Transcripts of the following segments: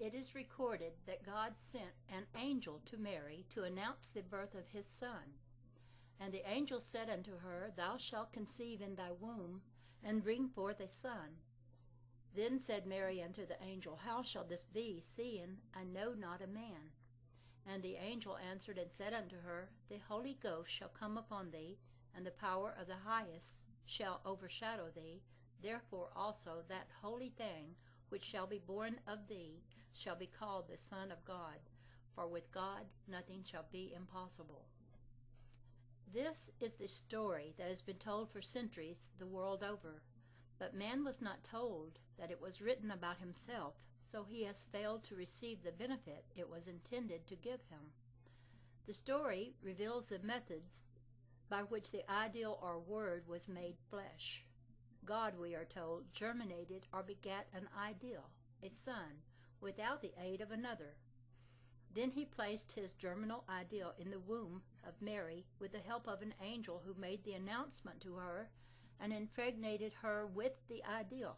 it is recorded that God sent an angel to Mary to announce the birth of his son. And the angel said unto her, Thou shalt conceive in thy womb, and bring forth a son. Then said Mary unto the angel, How shall this be, seeing I know not a man? And the angel answered and said unto her, The Holy Ghost shall come upon thee, and the power of the highest shall overshadow thee. Therefore also that holy thing which shall be born of thee shall be called the Son of God. For with God nothing shall be impossible. This is the story that has been told for centuries the world over. But man was not told that it was written about himself, so he has failed to receive the benefit it was intended to give him. The story reveals the methods by which the ideal or word was made flesh. God, we are told, germinated or begat an ideal, a son, without the aid of another. Then he placed his germinal ideal in the womb of Mary with the help of an angel who made the announcement to her and impregnated her with the ideal.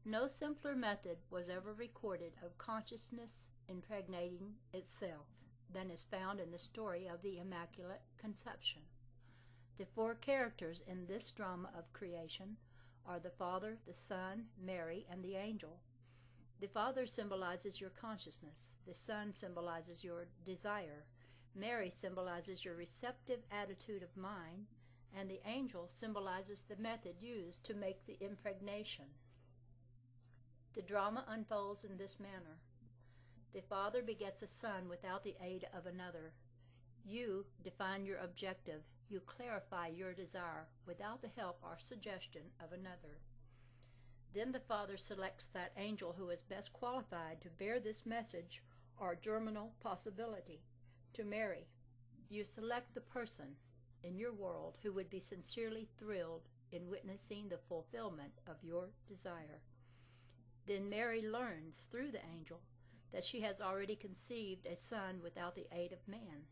No simpler method was ever recorded of consciousness impregnating itself than is found in the story of the Immaculate Conception. The four characters in this drama of creation are the Father, the Son, Mary, and the angel. The Father symbolizes your consciousness. The Son symbolizes your desire. Mary symbolizes your receptive attitude of mind. And the angel symbolizes the method used to make the impregnation. The drama unfolds in this manner. The Father begets a son without the aid of another. You define your objective. You clarify your desire without the help or suggestion of another. Then the Father selects that angel who is best qualified to bear this message or germinal possibility to Mary. You select the person in your world who would be sincerely thrilled in witnessing the fulfillment of your desire. Then Mary learns through the angel that she has already conceived a son without the aid of man.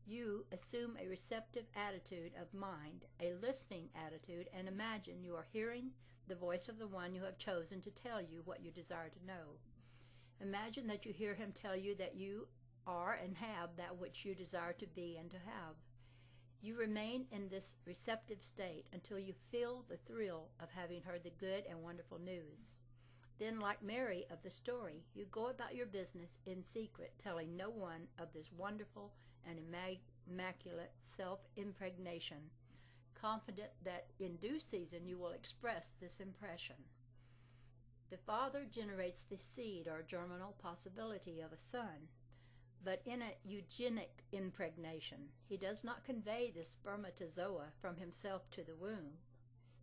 You assume a receptive attitude of mind, a listening attitude, and imagine you are hearing the voice of the one you have chosen to tell you what you desire to know. Imagine that you hear him tell you that you are and have that which you desire to be and to have. You remain in this receptive state until you feel the thrill of having heard the good and wonderful news. Then, like Mary of the story, you go about your business in secret, telling no one of this wonderful and immaculate self-impregnation, confident that in due season you will express this impression. The Father generates the seed or germinal possibility of a son, but in a eugenic impregnation. He does not convey the spermatozoa from himself to the womb.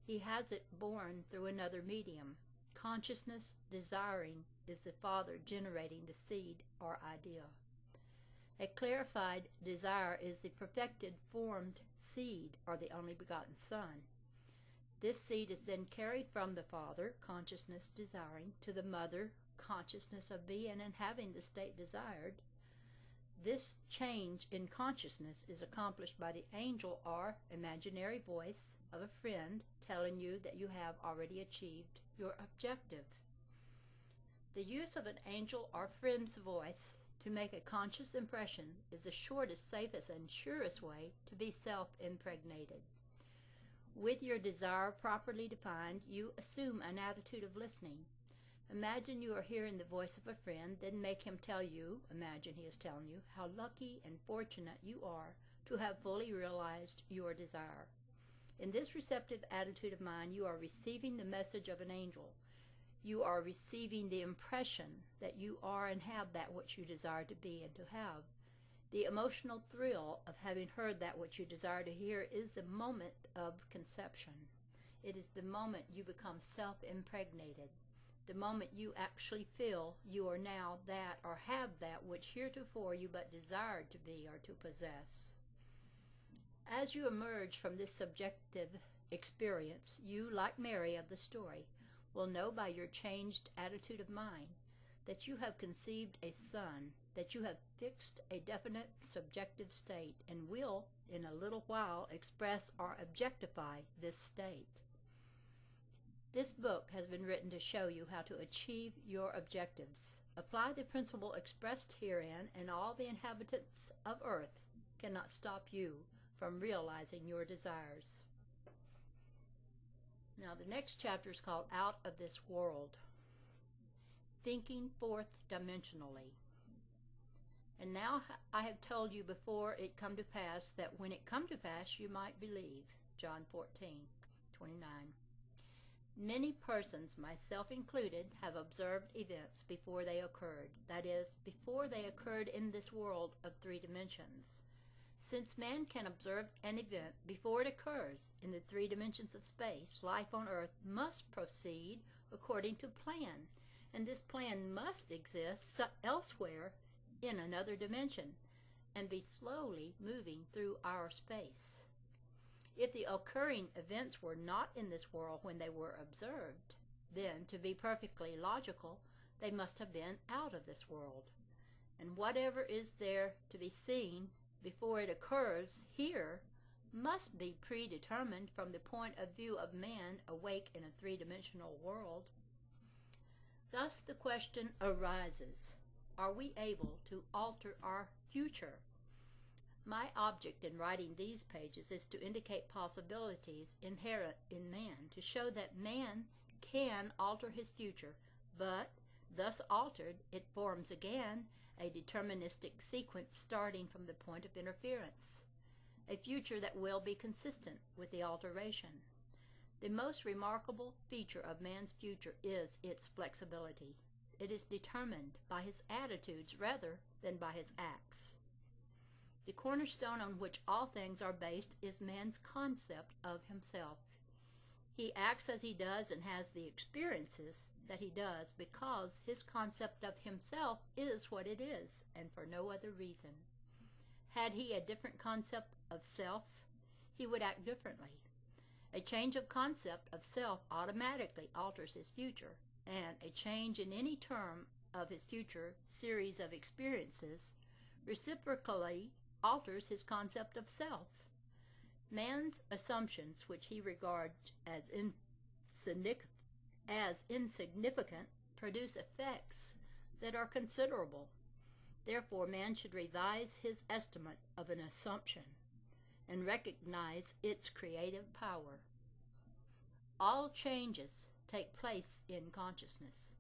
He has it born through another medium. Consciousness desiring is the Father generating the seed or idea. A clarified desire is the perfected formed seed or the only begotten Son. This seed is then carried from the Father, consciousness desiring, to the Mother, consciousness of being and having the state desired. This change in consciousness is accomplished by the angel or imaginary voice of a friend telling you that you have already achieved your objective. The use of an angel or friend's voice to make a conscious impression is the shortest, safest, and surest way to be self-impregnated. With your desire properly defined, you assume an attitude of listening. Imagine you are hearing the voice of a friend, then make him tell you, imagine he is telling you, how lucky and fortunate you are to have fully realized your desire. In this receptive attitude of mind, you are receiving the message of an angel. You are receiving the impression that you are and have that which you desire to be and to have. The emotional thrill of having heard that which you desire to hear is the moment of conception. It is the moment you become self-impregnated. The moment you actually feel you are now that or have that which heretofore you but desired to be or to possess. As you emerge from this subjective experience, you, like Mary of the story, will know by your changed attitude of mind that you have conceived a son, that you have fixed a definite subjective state, and will, in a little while, express or objectify this state. This book has been written to show you how to achieve your objectives. Apply the principle expressed herein, and all the inhabitants of earth cannot stop you from realizing your desires. Now, the next chapter is called Out of This World. Thinking fourth dimensionally. And now I have told you before it come to pass, that when it come to pass you might believe. John 14:29. Many persons, myself included, have observed events before they occurred. That is, before they occurred in this world of three dimensions. Since man can observe an event before it occurs in the three dimensions of space, life on earth must proceed according to plan, and this plan must exist elsewhere in another dimension and be slowly moving through our space. If the occurring events were not in this world when they were observed, then, to be perfectly logical, they must have been out of this world. And whatever is there to be seen before it occurs here must be predetermined from the point of view of man awake in a three-dimensional world. Thus the question arises, are we able to alter our future? My object in writing these pages is to indicate possibilities inherent in man, to show that man can alter his future, but, thus altered, it forms again a deterministic sequence starting from the point of interference, a future that will be consistent with the alteration. The most remarkable feature of man's future is its flexibility. It is determined by his attitudes rather than by his acts. The cornerstone on which all things are based is man's concept of himself. He acts as he does and has the experiences that he does because his concept of himself is what it is, and for no other reason. Had he a different concept of self, he would act differently. A change of concept of self automatically alters his future, and a change in any term of his future series of experiences reciprocally alters his concept of self. Man's assumptions, which he regards as insignificant, produce effects that are considerable. Therefore, man should revise his estimate of an assumption and recognize its creative power. All changes take place in consciousness.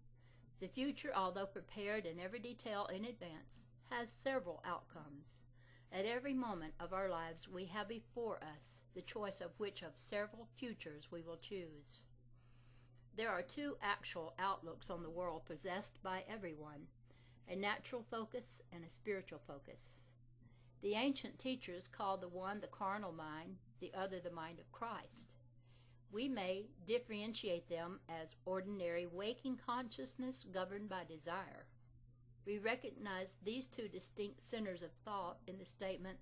The future, although prepared in every detail in advance, has several outcomes. At every moment of our lives we have before us the choice of which of several futures we will choose. There are two actual outlooks on the world possessed by everyone, a natural focus and a spiritual focus. The ancient teachers called the one the carnal mind, the other the mind of Christ. We may differentiate them as ordinary waking consciousness governed by desire. We recognize these two distinct centers of thought in the statement,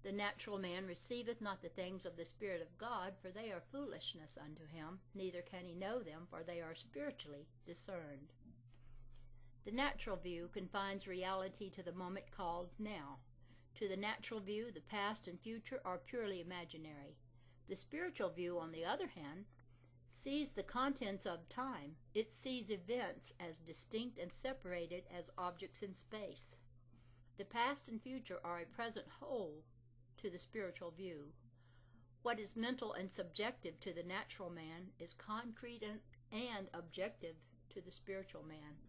"The natural man receiveth not the things of the Spirit of God, for they are foolishness unto him, neither can he know them, for they are spiritually discerned." The natural view confines reality to the moment called now. To the natural view, the past and future are purely imaginary. The spiritual view, on the other hand, sees the contents of time. It sees events as distinct and separated as objects in space. The past and future are a present whole to the spiritual view. What is mental and subjective to the natural man is concrete and objective to the spiritual man.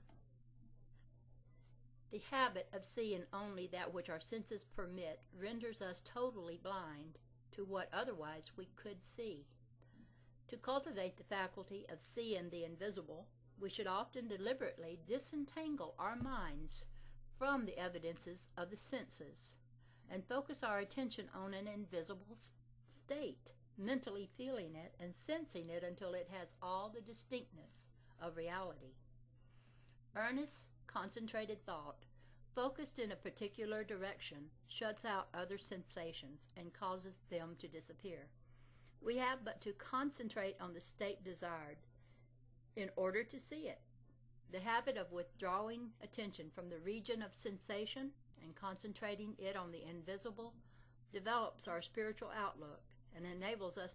The habit of seeing only that which our senses permit renders us totally blind to what otherwise we could see. To cultivate the faculty of seeing the invisible, we should often deliberately disentangle our minds from the evidences of the senses and focus our attention on an invisible state, mentally feeling it and sensing it until it has all the distinctness of reality. Earnest, concentrated thought, focused in a particular direction, shuts out other sensations and causes them to disappear. We have but to concentrate on the state desired in order to see it. The habit of withdrawing attention from the region of sensation and concentrating it on the invisible develops our spiritual outlook and enables us